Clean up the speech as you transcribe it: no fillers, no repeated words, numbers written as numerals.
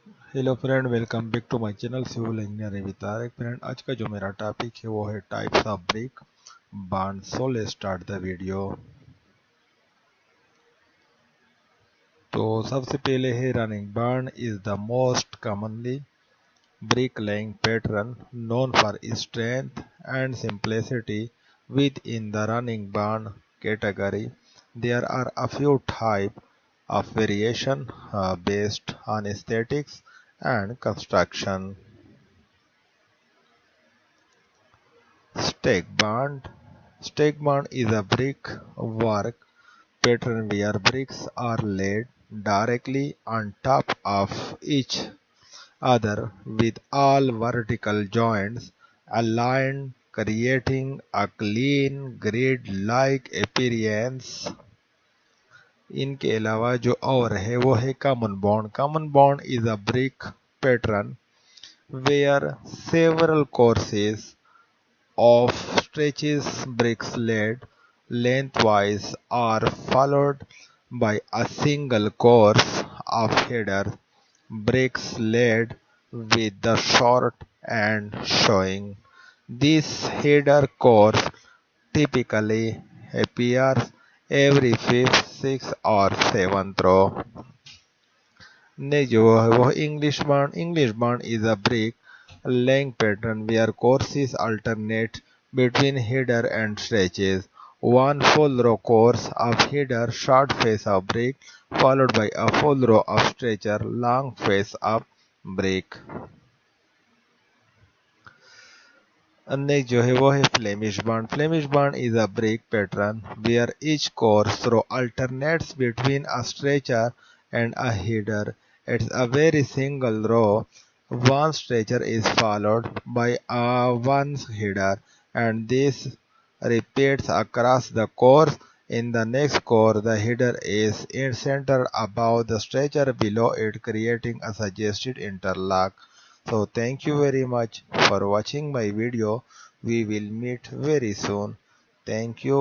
Hello friend, welcome back to my channel civil engineering with Tariq. Friend, आज का जो मेरा टॉपिक है वो है types of brick bond. So let's start the video. तो सबसे पहले है running bond is the most commonly brick laying pattern known for its strength and simplicity. Within the running bond category, there are a few types of variation based on aesthetics and construction. Stake bond. Stake bond is a brick work pattern where bricks are laid directly on top of each other with all vertical joints aligned, creating a clean grid-like appearance. इनके अलावा जो और है वो है common bond. Common bond is a brick pattern where several courses of stretches bricks laid lengthwise are followed by a single course of header bricks laid with the short end showing. This header course typically appears every fifth, sixth or seventh row. Next जो है वो English bond is a brick laying pattern where courses alternate between header and stretches. One full row course of header short face of brick followed by a full row of stretcher long face of brick. Next जो है वो है Flemish Bond. Flemish Bond is a brick pattern where each course row alternates between a stretcher and a header. It's a very single row. One stretcher is followed by one header, and this repeats across the course. In the next course, the header is in center above the stretcher below it, creating a suggested interlock. So thank you very much for watching my video. We will meet very soon. Thank you.